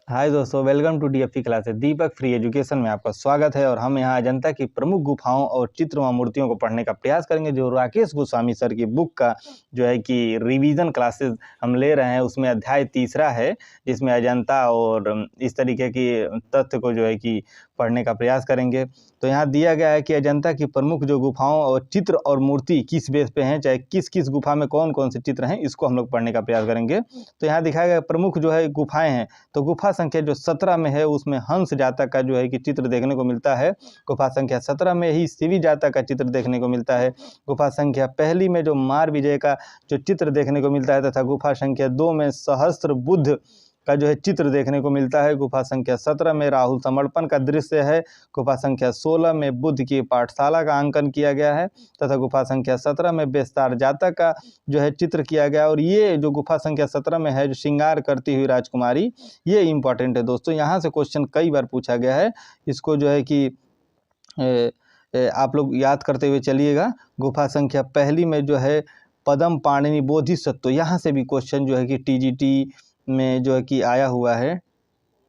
हाय दोस्तों, welcome to DFT classes. Deepak free education में आपका स्वागत है और हम यहाँ अजंता की प्रमुख गुफाओं और चित्र व मूर्तियों को पढ़ने का प्रयास करेंगे। जो राकेश गोस्वामी सर की बुक का जो है कि रिवीजन क्लासेस हम ले रहे हैं, उसमें अध्याय 3 है, जिसमें अजंता और इस तरीके की तथ्य को जो है कि पढ़ने का प्रयास करेंगे। तो यहाँ दिया गया है कि अजंता की प्रमुख जो गुफाओं और चित्र और मूर्ति किस बेस पे हैं, चाहे किस किस गुफा में कौन कौन से चित्र हैं, इसको हम लोग पढ़ने का प्रयास करेंगे। तो यहाँ दिखाया गया प्रमुख जो है गुफाएं हैं, तो गुफा संख्या जो 17 में है उसमें हंस जातक का जो है कि चित्र देखने को मिलता है। गुफा संख्या 17 में ही शिवी जातक का चित्र देखने को मिलता है। गुफा संख्या पहली में जो मार विजय का जो चित्र देखने को मिलता है, तथा गुफा संख्या 2 में सहस्त्र बुद्ध का जो है चित्र देखने को मिलता है। गुफा संख्या 17 में राहुल समर्पण का दृश्य है। गुफा संख्या 16 में बुद्ध की पाठशाला का अंकन किया गया है, तथा गुफा संख्या 17 में बेस्तार जातक का जो है चित्र किया गया। और ये जो गुफा संख्या 17 में है, जो श्रृंगार करती हुई राजकुमारी, ये इंपॉर्टेंट है दोस्तों। यहाँ से क्वेश्चन कई बार पूछा गया है, इसको जो है कि आप लोग याद करते हुए चलिएगा। गुफा संख्या पहली में जो है पद्म पाणिनि बोधिसत्व, यहाँ से भी क्वेश्चन जो है कि टीजीटी में जो है कि आया हुआ है।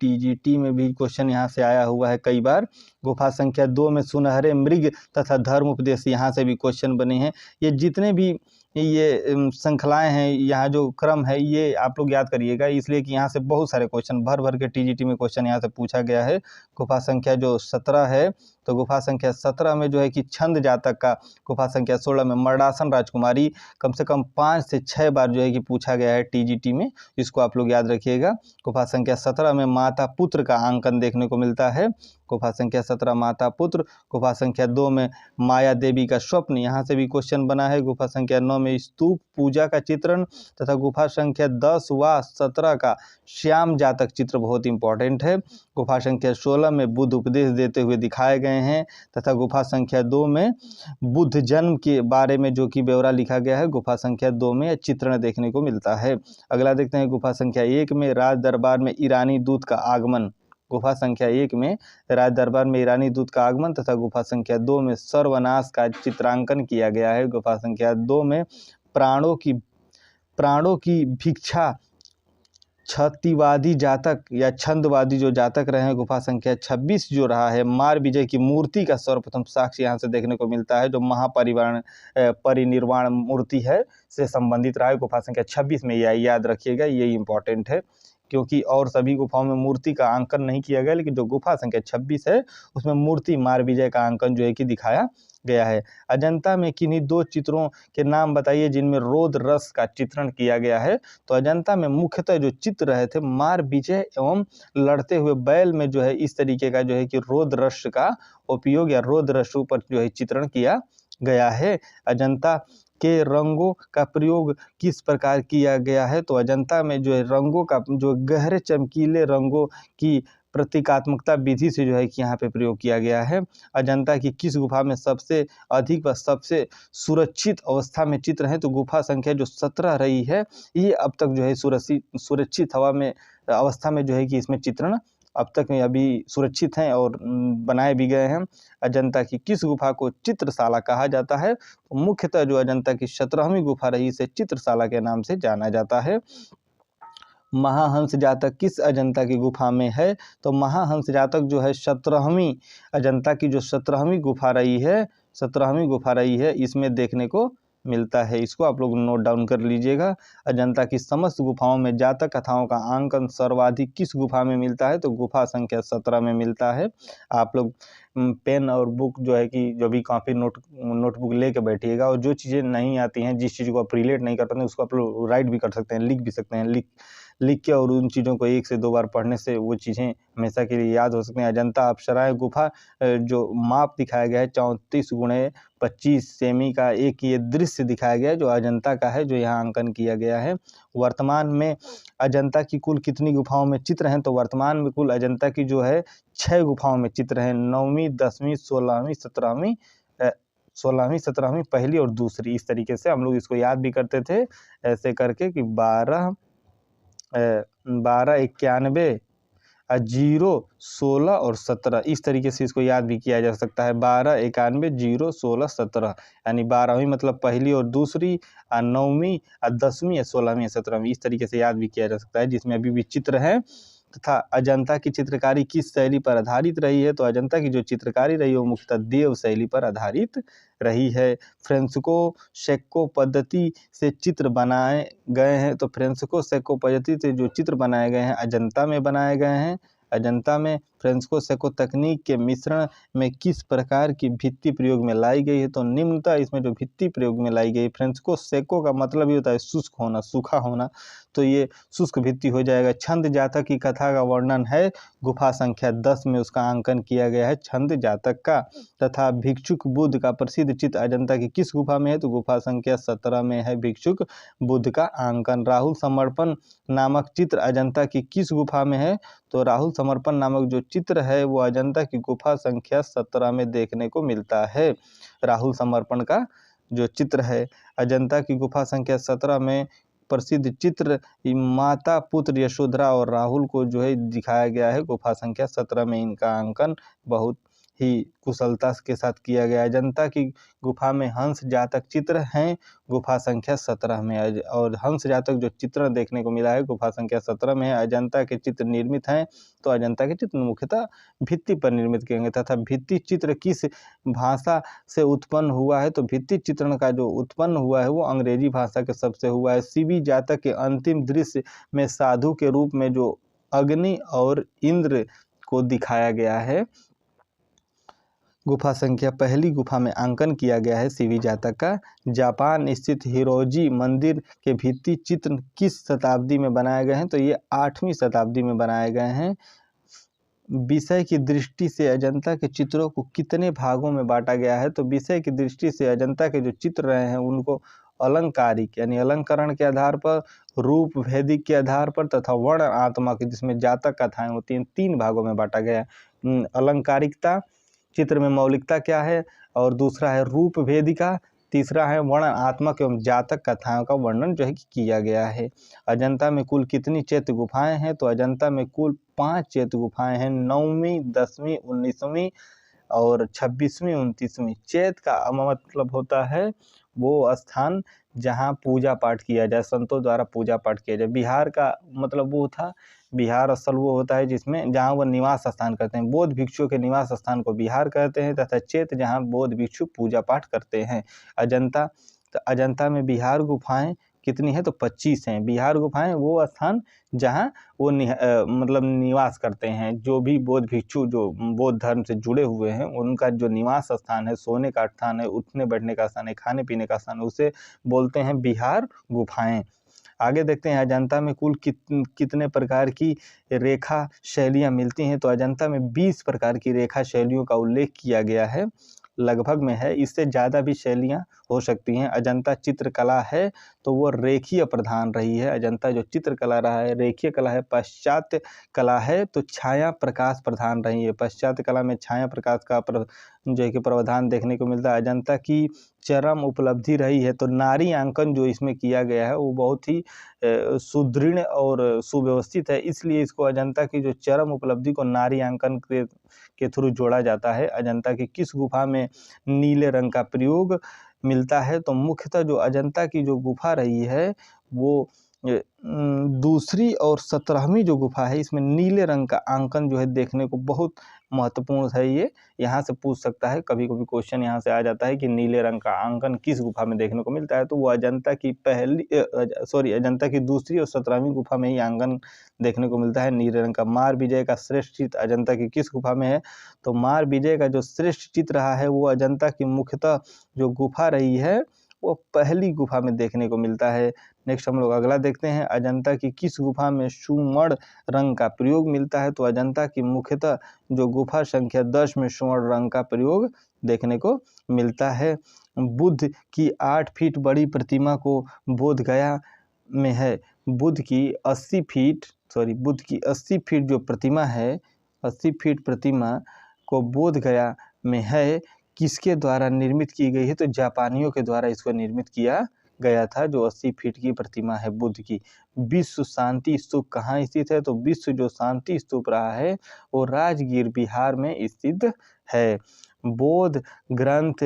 टीजीटी में भी क्वेश्चन यहाँ से आया हुआ है कई बार। गुफा संख्या 2 में सुनहरे मृग तथा धर्म उपदेश, यहाँ से भी क्वेश्चन बने हैं। ये जितने भी ये श्रृंखलाएं हैं, यहाँ जो क्रम है, ये आप लोग याद करिएगा, इसलिए कि यहाँ से बहुत सारे क्वेश्चन भर भर के टीजीटी में क्वेश्चन यहाँ से पूछा गया है। गुफा संख्या जो 17 है, तो गुफा संख्या 17 में जो है कि छंद जातक का, गुफा संख्या 16 में मर्दासन राजकुमारी, कम से कम 5 से 6 बार जो है कि पूछा गया है टीजीटी में, इसको आप लोग याद रखिएगा। गुफा संख्या 17 में माता पुत्र का अंकन देखने को मिलता है। गुफा संख्या 17 माता पुत्र। गुफा संख्या 2 में माया देवी का स्वप्न, यहाँ से भी क्वेश्चन बना है। गुफा संख्या 9 में स्तूप पूजा का चित्रण, तथा गुफा संख्या 10 व 17 का श्याम जातक चित्र बहुत इंपॉर्टेंट है। गुफा संख्या 16 में बुद्ध उपदेश देते हुए दिखाए गए हैं, तथा गुफा संख्या 2 में बुद्ध जन्म के बारे में जो कि ब्यौरा लिखा गया है। गुफा संख्या 2 में चित्रण देखने को मिलता है। अगला देखते हैं, गुफा संख्या 1 में राज दरबार में ईरानी दूत का आगमन। गुफा संख्या 1 में राज दरबार में ईरानी दूत का आगमन, तथा गुफा संख्या 2 में सर्वनाश का चित्रांकन किया गया है। गुफा संख्या 2 में प्राणों की भिक्षा छतिवादी जातक या छंदवादी जो जातक रहे हैं। गुफा संख्या 26 जो रहा है, मार विजय की मूर्ति का सर्वप्रथम साक्ष्य यहाँ से देखने को मिलता है, जो परिनिर्वाण मूर्ति है से संबंधित रहा है। गुफा संख्या 26 में यह याद रखिएगा, ये इंपॉर्टेंट है, क्योंकि और सभी गुफाओं में मूर्ति का अंकन नहीं किया गया, लेकिन जो गुफा संख्या 26 है उसमें मूर्ति मार विजय का अंकन जो है कि दिखाया गया है। अजंता में किन्हीं 2 चित्रों के नाम बताइए जिनमें रोद रस का चित्रण किया गया है। तो अजंता में मुख्यतः जो चित्र रहे थे, मार विजय एवं लड़ते हुए बैल में जो है इस तरीके का जो है कि रोद रस का उपयोग या रोद रसों पर जो है चित्रण किया गया है। अजंता के रंगों का प्रयोग किस प्रकार किया गया है? तो अजंता में जो है रंगों का जो गहरे चमकीले रंगों की प्रतीकात्मकता विधि से जो है कि यहाँ पे प्रयोग किया गया है। अजंता की किस गुफा में सबसे अधिक व सबसे सुरक्षित अवस्था में चित्र हैं? तो गुफा संख्या जो 17 रही है, ये अब तक जो है सुरक्षित हवा में अवस्था में जो है कि इसमें चित्रण अब तक में अभी सुरक्षित हैं और बनाए भी गए हैं। अजंता की किस गुफा को चित्रशाला कहा जाता है? तो मुख्यतः जो अजंता की 17वीं गुफा रही, इसे चित्रशाला के नाम से जाना जाता है। महाहंस जातक किस अजंता की गुफा में है? तो महाहंस जातक जो है 17वीं अजंता की जो 17वीं गुफा रही है, 17वीं गुफा रही है, इसमें देखने को मिलता है। इसको आप लोग नोट डाउन कर लीजिएगा। अजंता की समस्त गुफाओं में जातक कथाओं का अंकन सर्वाधिक किस गुफा में मिलता है? तो गुफा संख्या 17 में मिलता है। आप लोग पेन और बुक जो है कि जो भी कॉपी नोटबुक लेके बैठिएगा, और जो चीज़ें नहीं आती हैं, जिस चीज़ को आप रिलेट नहीं कर पाते, उसको आप लोग राइट भी कर सकते हैं, लिख भी सकते हैं। लिख के और उन चीज़ों को 1 से 2 बार पढ़ने से वो चीज़ें हमेशा के लिए याद हो सकती हैं। अजंता अप्सराएं गुफा जो माप दिखाया गया है 34 × 25 सेमी का एक ये दृश्य दिखाया गया है, जो अजंता का है, जो यहाँ अंकन किया गया है। वर्तमान में अजंता की कुल कितनी गुफाओं में चित्र हैं? तो वर्तमान में कुल अजंता की जो है 6 गुफाओं में चित्र हैं। 9वीं, 10वीं, 16वीं, 17वीं, पहली और दूसरी। इस तरीके से हम लोग इसको याद भी करते थे, ऐसे करके कि 12, 91, 0, 16 और 17, इस तरीके से इसको याद भी किया जा सकता है। 12, 91, 0, 16, 17, यानी 12वीं मतलब पहली और दूसरी, 9वीं, 10वीं, 16वीं, 17वीं, इस तरीके से याद भी किया जा सकता है, जिसमें अभी भी चित्र है। तथा अजंता की चित्रकारी किस शैली पर आधारित रही है? तो अजंता की जो चित्रकारी रही है वो मुख्यतः देव शैली पर आधारित रही है। फ्रेंस्को शेको पद्धति से चित्र बनाए गए हैं, तो फ्रेंस्को शेको पद्धति से जो चित्र बनाए गए हैं अजंता में बनाए गए हैं। अजंता में फ्रेंस्को शेको तकनीक के मिश्रण में किस प्रकार की भित्ति प्रयोग में लाई गई है? तो निम्नतः इसमें जो भित्ति प्रयोग में लाई गई, फ्रेंस्को शेको का मतलब ये होता है शुष्क होना, सूखा होना, तो ये शुष्क भित्ति हो जाएगा। छंद जातक की कथा का वर्णन है, गुफा संख्या 10 में उसका अंकन किया गया है छंद जातक का। तथा भिक्षुक बुद्ध का प्रसिद्ध चित्र अजंता की किस गुफा में है? तो गुफा संख्या 17 में है भिक्षुक बुद्ध का अंकन। राहुल समर्पण नामक चित्र अजंता की किस गुफा में है? तो राहुल समर्पण नामक जो चित्र है वो अजंता की गुफा संख्या 17 में देखने को मिलता है। राहुल समर्पण का जो चित्र है अजंता की गुफा संख्या 17 में प्रसिद्ध चित्र माता पुत्र यशोधरा और राहुल को जो है दिखाया गया है। गुफा संख्या 17 में इनका अंकन बहुत ही कुशलता के साथ किया गया है। अजंता की गुफा में हंस जातक चित्र हैं गुफा संख्या 17 में, और हंस जातक जो चित्र देखने को मिला है गुफा संख्या 17 में है। अजंता के चित्र निर्मित हैं, तो अजंता के चित्र मुख्यतः भित्ति पर निर्मित किए गए तथा भित्ति चित्र किस भाषा से उत्पन्न हुआ है? तो भित्ति चित्रण का जो उत्पन्न हुआ है वो अंग्रेजी भाषा के शब्द से हुआ है। शिवी जातक के अंतिम दृश्य में साधु के रूप में जो अग्नि और इंद्र को दिखाया गया है, गुफा संख्या पहली गुफा में अंकन किया गया है शिवी जातक का। जापान स्थित हिरोजी मंदिर के भित्ति चित्र किस शताब्दी में बनाए गए हैं? तो ये 8वीं शताब्दी में बनाए गए हैं। विषय की दृष्टि से अजंता के चित्रों को कितने भागों में बांटा गया है? तो विषय की दृष्टि से अजंता के जो चित्र रहे हैं उनको अलंकारिक यानी अलंकरण के आधार पर, रूप भेदिक के आधार पर तथा वर्णनात्मक जिसमें जातक कथाएं होती हैं, 3 भागों में बांटा गया है। अलंकारिकता, चित्र में मौलिकता क्या है, और दूसरा है रूप भेदिका, तीसरा है वर्णनात्मक एवं जातक कथाओं का वर्णन जो है किया गया है। अजंता में कुल कितनी चैत्य गुफाएं हैं? तो अजंता में कुल 5 चैत्य गुफाएं हैं, 9वीं, 10वीं, 19वीं और 26वीं, 29वीं। चैत्य का मतलब होता है वो स्थान जहाँ पूजा पाठ किया जाए, संतों द्वारा पूजा पाठ किया जाए। बिहार का मतलब वो था, बिहार असल वो होता है जिसमें जहाँ वह निवास स्थान करते हैं। बौद्ध भिक्षुओं के निवास स्थान को बिहार कहते हैं तथा चैत्य जहाँ बौद्ध भिक्षु पूजा पाठ करते हैं। अजंता, तो अजंता में बिहार गुफाएं कितनी है? तो 25 हैं। बिहार गुफाएं वो स्थान जहाँ वो मतलब निवास करते हैं, जो भी बौद्ध भिक्षु जो बौद्ध धर्म से जुड़े हुए हैं उनका जो निवास स्थान है, सोने का स्थान है, उठने बैठने का स्थान है, खाने पीने का स्थान है, उसे बोलते हैं बिहार गुफाएं। आगे देखते हैं अजंता में कुल कितने प्रकार की रेखा शैलियाँ मिलती हैं? तो अजंता में 20 प्रकार की रेखा शैलियों का उल्लेख किया गया है, लगभग में है, इससे ज़्यादा भी शैलियाँ हो सकती हैं। अजंता चित्रकला है तो वो रेखीय प्रधान रही है। अजंता जो चित्रकला रहा है रेखीय कला है। पाश्चात्य कला है तो छाया प्रकाश प्रधान रही है। पाश्चात्य कला में छाया प्रकाश का जो है कि प्रावधान देखने को मिलता है। अजंता की चरम उपलब्धि रही है तो नारी अंकन जो इसमें किया गया है वो बहुत ही सुदृढ़ और सुव्यवस्थित है, इसलिए इसको अजंता की जो चरम उपलब्धि को नारी अंकन के थ्रू जोड़ा जाता है। अजंता की किस गुफा में नीले रंग का प्रयोग मिलता है? तो मुख्यतः जो अजंता की जो गुफा रही है वो दूसरी और 17वीं जो गुफा है इसमें नीले रंग का अंकन जो है देखने को बहुत महत्वपूर्ण है। ये यहाँ से पूछ सकता है, कभी कभी क्वेश्चन यहाँ से आ जाता है कि नीले रंग का अंकन किस गुफा में देखने को मिलता है? तो वो अजंता की अजंता की दूसरी और 17वीं गुफा में ही अंकन देखने को मिलता है नीले रंग का। मार विजय का श्रेष्ठ चित्र अजंता की किस गुफा में है? तो मार विजय का जो श्रेष्ठ चित्र रहा है वो अजंता की मुख्यतः जो गुफा रही है वो पहली गुफा में देखने को मिलता है। नेक्स्ट हम लोग अगला देखते हैं, अजंता की किस गुफा में सुवर्ण रंग का प्रयोग मिलता है? तो अजंता की मुख्यतः जो गुफा संख्या 10 में सुवर्ण रंग का प्रयोग देखने को मिलता है। बुद्ध की 8 फीट बड़ी प्रतिमा को बोध गया में है। बुद्ध की 80 फीट जो प्रतिमा है, 80 फीट प्रतिमा को बोध गया में है, किसके द्वारा निर्मित की गई है? तो जापानियों के द्वारा इसको निर्मित किया गया था, जो 80 फीट की प्रतिमा है बुद्ध की। विश्व शांति स्तूप कहाँ स्थित है? तो विश्व जो शांति स्तूप रहा है वो राजगीर बिहार में स्थित है। बौद्ध ग्रंथ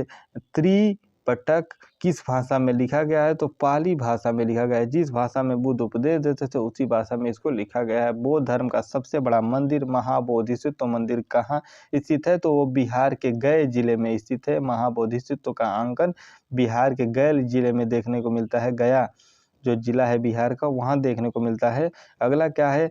त्रिपिटक किस भाषा में लिखा गया है? तो पाली भाषा में लिखा गया है। जिस भाषा में बुद्ध उपदेश देते थे उसी भाषा में इसको लिखा गया है। बौद्ध धर्म का सबसे बड़ा मंदिर महाबोधिसत्व मंदिर कहाँ स्थित है? तो वो बिहार के गया जिले में स्थित है। महाबोधिसत्व का अंकन बिहार के गया जिले में देखने को मिलता है। गया जो जिला है बिहार का, वहाँ देखने को मिलता है। अगला क्या है?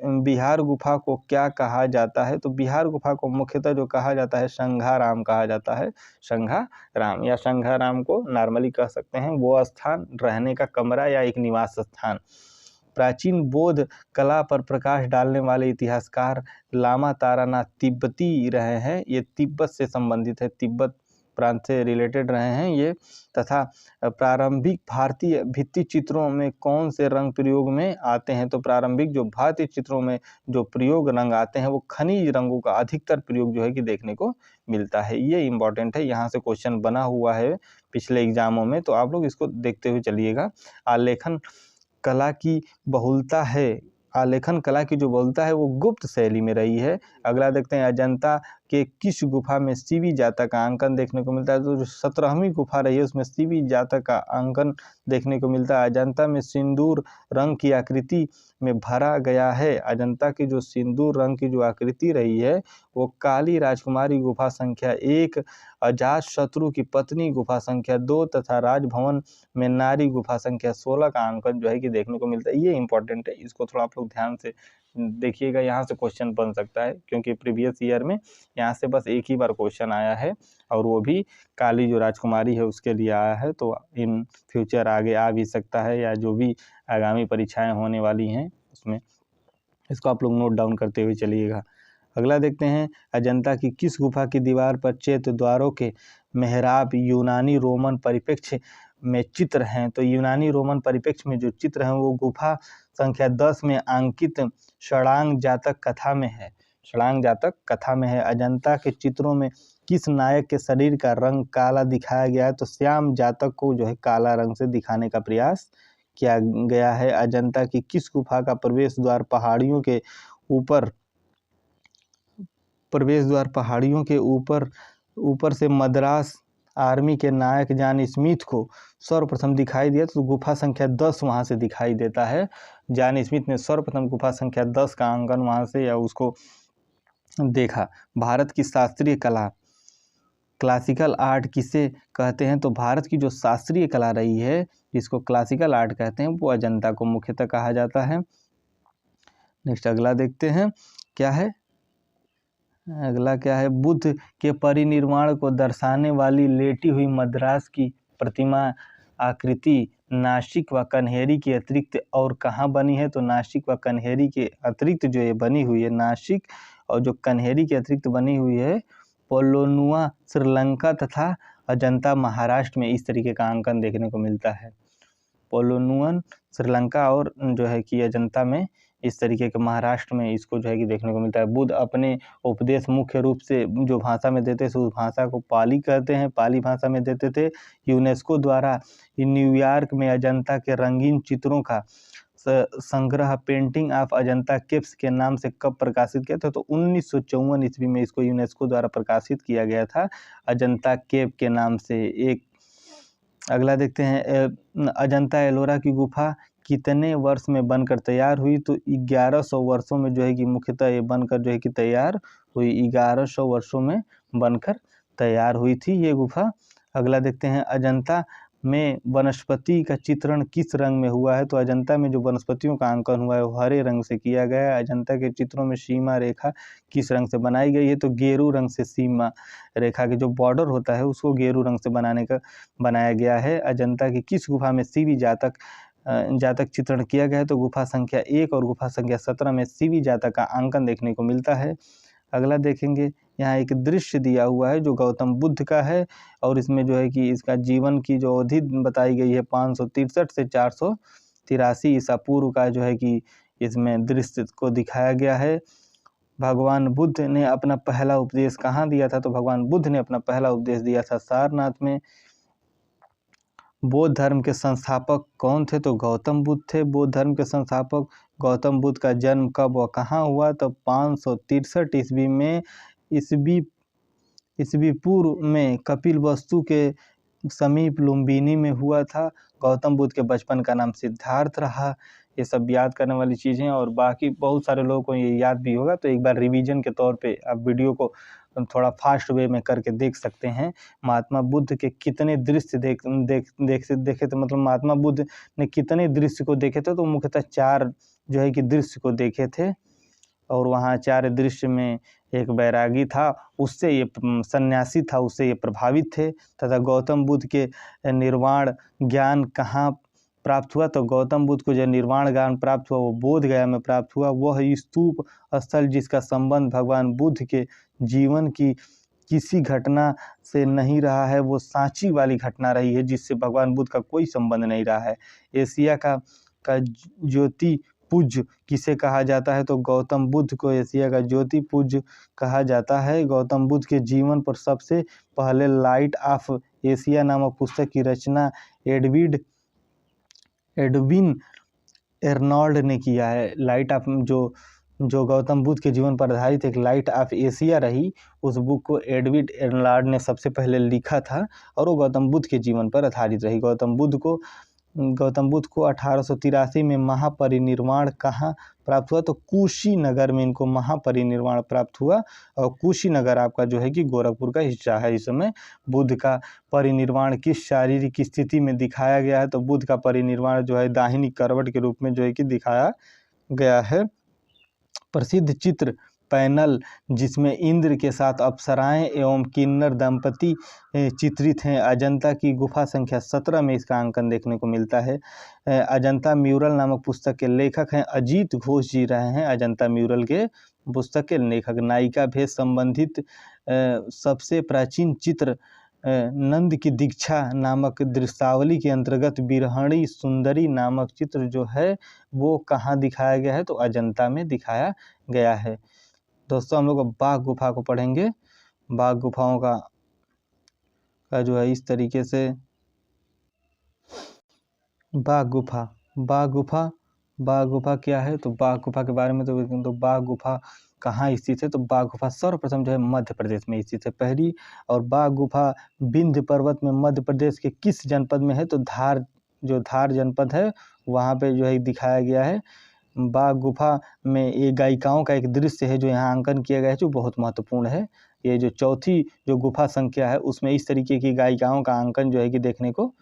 बिहार गुफा को क्या कहा जाता है? तो बिहार गुफा को मुख्यतः जो कहा जाता है संघाराम कहा जाता है। संघाराम या संघाराम को नॉर्मली कह सकते हैं। वो स्थान रहने का कमरा या एक निवास स्थान। प्राचीन बौद्ध कला पर प्रकाश डालने वाले इतिहासकार लामा तारानाथ तिब्बती रहे हैं। ये तिब्बत से संबंधित है, तिब्बत प्रांत से रिलेटेड रहे हैं ये। तथा प्रारंभिक भारतीय भित्ति चित्रों में कौन से रंग प्रयोग में आते हैं? तो प्रारंभिक जो भारतीय चित्रों में जो प्रयोग रंग आते हैं वो खनिज रंगों का अधिकतर प्रयोग जो है कि देखने को मिलता है। ये इंपॉर्टेंट है, यहाँ से क्वेश्चन बना हुआ है पिछले एग्जामों में, तो आप लोग इसको देखते हुए चलिएगा। आलेखन कला की बहुलता है, आलेखन कला की जो बहुलता है वो गुप्त शैली में रही है। अगला देखते हैं, अजंता के किस गुफा में शिवी जातक का अंकन देखने को मिलता है? तो जो 17वीं गुफा रही है उसमें शिवी जातक का अंकन देखने को मिलता है। अजंता में सिंदूर रंग की आकृति में भरा गया है। अजंता की जो सिंदूर रंग की जो आकृति रही है वो काली राजकुमारी गुफा संख्या 1, अजात शत्रु की पत्नी गुफा संख्या 2 तथा राजभवन में नारी गुफा संख्या 16 का अंकन जो है कि देखने को मिलता है। ये इंपॉर्टेंट है, इसको थोड़ा आप लोग ध्यान से देखिएगा, यहाँ से क्वेश्चन बन सकता है क्योंकि प्रीवियस ईयर में यहाँ से बस एक ही बार क्वेश्चन आया है और वो भी काली जो राजकुमारी है उसके लिए आया है। तो इन फ्यूचर आगे आ भी सकता है या जो भी आगामी परीक्षाएं होने वाली हैं उसमें इसको आप लोग नोट डाउन करते हुए चलिएगा। अगला देखते हैं, अजंता की किस गुफा की दीवार पर चैत्य द्वारों के मेहराब यूनानी रोमन परिप्रेक्ष्य में चित्र हैं? तो यूनानी रोमन परिप्रेक्ष्य में जो चित्र हैं वो गुफा संख्या 10 में अंकित षडांग जातक कथा में है। षडांग जातक कथा में है। अजंता के चित्रों में किस नायक के शरीर का रंग काला दिखाया गया है? तो श्याम जातक को जो है काला रंग से दिखाने का प्रयास किया गया है। अजंता की किस गुफा का प्रवेश द्वार पहाड़ियों के ऊपर से मद्रास आर्मी के नायक जॉन स्मिथ को सर्वप्रथम दिखाई दिया? तो गुफा संख्या 10 वहाँ से दिखाई देता है। जॉन स्मिथ ने सर्वप्रथम गुफा संख्या 10 का अंकन वहाँ से या उसको देखा। भारत की शास्त्रीय कला क्लासिकल आर्ट किसे कहते हैं? तो भारत की जो शास्त्रीय कला रही है जिसको क्लासिकल आर्ट कहते हैं वो अजंता को मुख्यतः कहा जाता है। नेक्स्ट अगला देखते हैं, क्या है? अगला क्या है? बुद्ध के परिनिर्वाण को दर्शाने वाली लेटी हुई मद्रास की प्रतिमा आकृति नासिक व कन्हेरी के अतिरिक्त और कहाँ बनी है? तो नासिक व कन्हेरी के अतिरिक्त जो ये बनी हुई है, नासिक और जो कन्हेरी के अतिरिक्त बनी हुई है पोलोनुआ श्रीलंका तथा अजंता महाराष्ट्र में इस तरीके का अंकन देखने को मिलता है। पोलोनुअन श्रीलंका और जो है कि अजंता में इस तरीके के महाराष्ट्र में इसको जो है कि देखने को मिलता है। बुद्ध अपने उपदेश मुख्य रूप से जो भाषा में देते थे उस भाषा को पाली कहते हैं, पाली भाषा में देते थे। यूनेस्को द्वारा न्यूयॉर्क में अजंता के रंगीन चित्रों का संग्रह पेंटिंग ऑफ अजंता केव्स के नाम से कब प्रकाशित किया था? तो 1954 ईस्वी में इसको यूनेस्को द्वारा प्रकाशित किया गया था अजंता केव के नाम से। एक अगला देखते हैं, अजंता एलोरा की गुफा कितने वर्ष में बनकर तैयार हुई? तो 1100 वर्षों में जो है कि मुख्यतः ये बनकर जो है कि तैयार हुई। 1100 वर्षों में बनकर तैयार हुई थी ये गुफा। अगला देखते हैं, अजंता में वनस्पति का चित्रण किस रंग में हुआ है? तो अजंता में जो वनस्पतियों का अंकन हुआ है वो हरे रंग से किया गया है। अजंता के चित्रों में सीमा रेखा किस रंग से बनाई गई है? तो गेरू रंग से सीमा रेखा के जो बॉर्डर होता है उसको गेरू रंग से बनाया गया है। अजंता की किस गुफा में शिवी जातक चित्रण किया गया है? तो गुफा संख्या 1 और गुफा संख्या 17 में शिवी जातक का अंकन देखने को मिलता है। अगला देखेंगे, यहाँ एक दृश्य दिया हुआ है जो गौतम बुद्ध का है और इसमें जो है कि इसका जीवन की जो अवधि बताई गई है 563 से 483 ईसा पूर्व का जो है कि इसमें दृश्य को दिखाया गया है। भगवान बुद्ध ने अपना पहला उपदेश कहाँ दिया था? तो भगवान बुद्ध ने अपना पहला उपदेश दिया था सारनाथ में। बौद्ध धर्म के संस्थापक कौन थे? तो गौतम बुद्ध थे बौद्ध धर्म के संस्थापक। गौतम बुद्ध का जन्म कब व कहाँ हुआ? तो 563 ईस्वी में ईस्वी पूर्व में कपिलवस्तु के समीप लुम्बिनी में हुआ था। गौतम बुद्ध के बचपन का नाम सिद्धार्थ रहा। ये सब याद करने वाली चीज़ें, और बाकी बहुत सारे लोगों को ये याद भी होगा, तो एक बार रिवीजन के तौर पे आप वीडियो को थोड़ा फास्ट वे में करके देख सकते हैं। महात्मा बुद्ध के कितने दृश्य देखे थे, मतलब महात्मा बुद्ध ने कितने दृश्य को देखे थे, तो मुख्यतः 4 जो है कि दृश्य को देखे थे। और वहाँ 4 दृश्य में एक बैरागी था, उससे ये सन्यासी था, उससे ये प्रभावित थे। तथा गौतम बुद्ध के निर्वाण ज्ञान कहाँ प्राप्त हुआ, तो गौतम बुद्ध को जो निर्वाण ज्ञान प्राप्त हुआ वो बोध गया में प्राप्त हुआ। वह स्तूप स्थल जिसका संबंध भगवान बुद्ध के जीवन की किसी घटना से नहीं रहा है, वो सांची वाली घटना रही है, जिससे भगवान बुद्ध का कोई संबंध नहीं रहा है। एशिया का ज्योति पुंज किसे कहा जाता है, तो गौतम बुद्ध को एशिया का ज्योति पुंज कहा जाता है। गौतम बुद्ध के जीवन पर सबसे पहले लाइट ऑफ एशिया नामक पुस्तक की रचना एडविन एर्नॉल्ड ने किया है। लाइट ऑफ जो गौतम बुद्ध के जीवन पर आधारित एक लाइट ऑफ एशिया रही, उस बुक को एडविन एर्नॉल्ड ने सबसे पहले लिखा था, और वो गौतम बुद्ध के जीवन पर आधारित रही। गौतम बुद्ध को 1883 में महापरिनिर्वाण कहाँ प्राप्त हुआ, तो कुशीनगर में इनको महापरिनिर्वाण प्राप्त हुआ। और कुशीनगर आपका जो है कि गोरखपुर का हिस्सा है। इस समय बुद्ध का परिनिर्वाण किस शारीरिक स्थिति में दिखाया गया है, तो बुद्ध का परिनिर्वाण जो है दाहिनी करवट के रूप में जो है कि दिखाया गया है। प्रसिद्ध चित्र पैनल जिसमें इंद्र के साथ अप्सराएं एवं किन्नर दंपति चित्रित हैं। अजंता की गुफा संख्या 17 में इसका अंकन देखने को मिलता है। अजंता म्यूरल नामक पुस्तक के लेखक हैं अजीत घोष जी रहे हैं। अजंता म्यूरल के पुस्तक के लेखक। नायिका भेद संबंधित सबसे प्राचीन चित्र नंद की दीक्षा नामक दृश्यावली के अंतर्गत बिरहणी सुंदरी नामक चित्र जो है वो कहाँ दिखाया गया है, तो अजंता में दिखाया गया है। दोस्तों हम लोग बाघ गुफा को पढ़ेंगे। बाघ गुफाओं का जो है इस तरीके से बाघ गुफा क्या है, तो बाघ गुफा के बारे में तो बाघ गुफा कहाँ स्थित है, तो बाघ गुफा सर्वप्रथम जो है मध्य प्रदेश में स्थित है पहली। और बाघ गुफा विंध्य पर्वत में मध्य प्रदेश के किस जनपद में है, तो धार जनपद है वहाँ पे जो है दिखाया गया है। बाघ गुफा में एक गायिकाओं का एक दृश्य है जो यहाँ अंकन किया गया है, जो बहुत महत्वपूर्ण है। ये जो चौथी जो गुफा संख्या है उसमें इस तरीके की गायिकाओं का अंकन जो है कि देखने को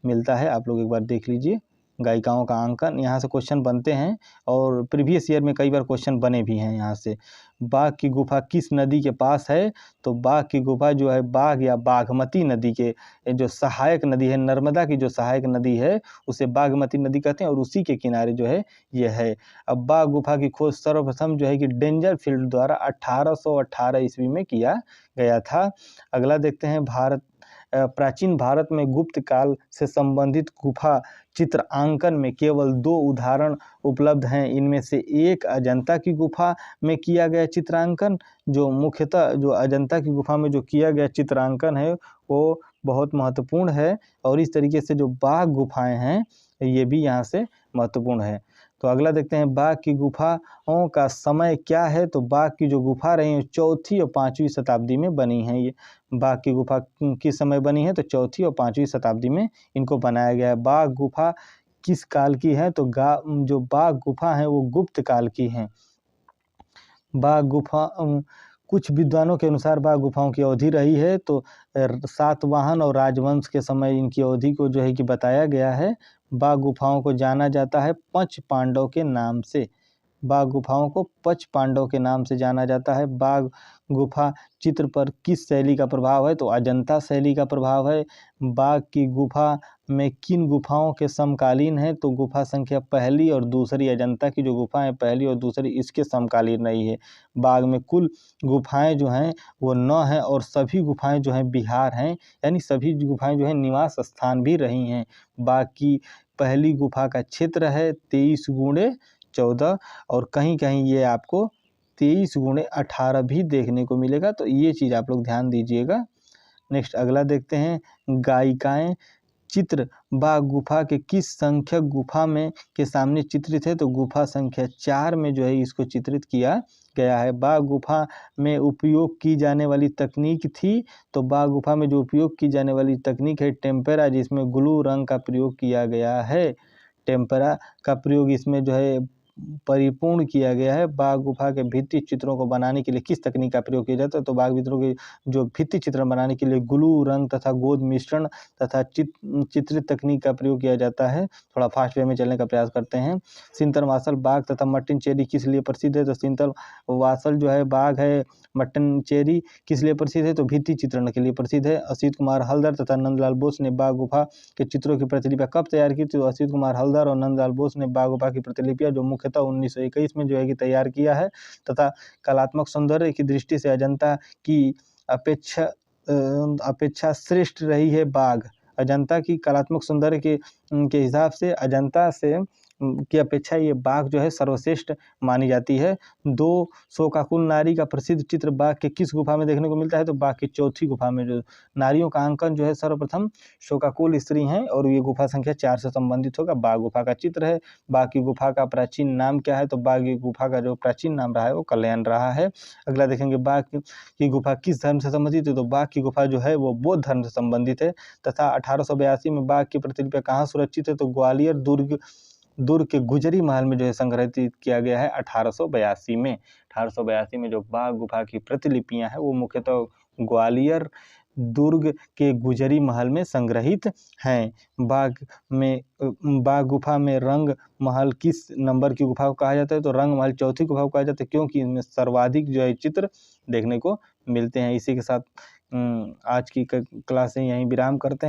मिलता है। आप लोग एक बार देख लीजिए गायिकाओं का अंकन। यहाँ से क्वेश्चन बनते हैं और प्रीवियस ईयर में कई बार क्वेश्चन बने भी हैं यहाँ से। बाघ की गुफा किस नदी के पास है, तो बाघ की गुफा जो है बाघ या बागमती नदी के जो सहायक नदी है, नर्मदा की जो सहायक नदी है उसे बागमती नदी कहते हैं, और उसी के किनारे जो है ये है। अब बाघ गुफा की खोज सर्वप्रथम जो है कि डेंजरफील्ड द्वारा 1818 ईस्वी में किया गया था। अगला देखते हैं प्राचीन भारत में गुप्त काल से संबंधित गुफा चित्रांकन में केवल 2 उदाहरण उपलब्ध हैं। इनमें से एक अजंता की गुफा में किया गया चित्रांकन, जो मुख्यतः जो अजंता की गुफा में जो किया गया चित्रांकन है वो बहुत महत्वपूर्ण है। और इस तरीके से जो बाघ गुफाएं हैं ये भी यहाँ से महत्वपूर्ण है। तो अगला देखते हैं बाघ की गुफाओं का समय क्या है, तो बाघ की जो गुफा रही है 4वीं और 5वीं शताब्दी में बनी है। ये बाघ की गुफा किस समय बनी है, तो 4वीं और 5वीं शताब्दी में इनको बनाया गया है। बाघ गुफा किस काल की है, तो जो बाघ गुफा है वो गुप्त काल की है। बाघ गुफा कुछ विद्वानों के अनुसार बाघ गुफाओं की अवधि रही है, तो सातवाहन और राजवंश के समय इनकी अवधि को जो है कि बताया गया है। बाघ गुफाओं को जाना जाता है 5 पांडव के नाम से। बाघ गुफाओं को 5 पांडव के नाम से जाना जाता है। बाघ गुफा चित्र पर किस शैली का प्रभाव है, तो अजंता शैली का प्रभाव है। बाघ की गुफा में किन गुफाओं के समकालीन है, तो गुफा संख्या पहली और दूसरी अजंता की जो गुफाएं पहली और दूसरी इसके समकालीन रही है। बाघ में कुल गुफाएं जो हैं वो 9 हैं, और सभी गुफाएं जो हैं बिहार हैं, यानी सभी गुफाएं जो हैं निवास स्थान भी रही हैं। बाघ की पहली गुफा का क्षेत्र है 23x14, और कहीं कहीं ये आपको 23x18 भी देखने को मिलेगा, तो ये चीज़ आप लोग ध्यान दीजिएगा। नेक्स्ट अगला देखते हैं गायिकाएं चित्र बाघ गुफा के किस संख्यक गुफा में के सामने चित्रित है? तो गुफा संख्या 4 में जो है इसको चित्रित किया गया है। बाघ गुफा में उपयोग की जाने वाली तकनीक थी, तो बाघ गुफा में जो उपयोग की जाने वाली तकनीक है टेम्पेरा, जिसमें ग्लू रंग का प्रयोग किया गया है। टेम्पेरा का प्रयोग इसमें जो है परिपूर्ण किया गया है। बाघ गुफा के भित्ति चित्रों को बनाने के लिए किस तकनीक का प्रयोग किया जाता है? तो बाघ चित्रों के जो भित्ति चित्र बनाने के लिए ग्लू रंग तथा गोंद मिश्रण तथा चित्रित तकनीक का प्रयोग किया जाता है। थोड़ा फास्ट वे में चलने का प्रयास करते हैं। सिंथर वासल बाघ तथा मट्टन चेरी किस लिए प्रसिद्ध है? तो सिंथर वासल जो है बाघ है, मट्टन चेरी किस लिए प्रसिद्ध है? तो भित्ति चित्रण के लिए प्रसिद्ध है। असित कुमार हलदर तथा नंदलाल बोस ने बाघ गुफा के चित्रों की प्रतिलिपियां कब तैयार की? तो असित कुमार हलदर और नंदलाल बोस ने बाघ गुफा की प्रतिलिपियां जो मुख्यतः 1921 में जो है कि तैयार किया है तथा कलात्मक सौंदर्य की दृष्टि से अजंता की अपेक्षा श्रेष्ठ रही है बाघ। अजंता की कलात्मक सौंदर्य के हिसाब से अजंता से की अपेक्षा ये बाघ जो है सर्वश्रेष्ठ मानी जाती है। 2 शोकाकुल नारी का प्रसिद्ध चित्र बाघ के किस गुफा में देखने को मिलता है? तो बाघ की चौथी गुफा में जो नारियों का अंकन जो है सर्वप्रथम शोकाकुल स्त्री हैं और ये गुफा संख्या 4 से संबंधित होगा। बाघ गुफा का चित्र है। बाघ की गुफा का प्राचीन नाम क्या है? तो बाघ की गुफा का जो प्राचीन नाम रहा है वो कल्याण रहा है। अगला देखेंगे बाघ की गुफा किस धर्म से संबंधित है? तो बाघ की गुफा जो है वो बौद्ध धर्म से संबंधित है तथा 1882 में बाघ की प्रतिलिपियां कहाँ सुरक्षित है? तो ग्वालियर दुर्ग के गुजरी महल में जो है संग्रहित किया गया है 1882 में। 1882 में जो बाघ गुफा की प्रतिलिपियां हैं वो मुख्यतः ग्वालियर दुर्ग के गुजरी महल में संग्रहित हैं। बाघ गुफा में रंग महल किस नंबर की गुफा को कहा जाता है? तो रंग महल चौथी गुफा को कहा जाता है क्योंकि इनमें सर्वाधिक जो है चित्र देखने को मिलते हैं। इसी के साथ आज की क्लास यहीं विराम करते हैं।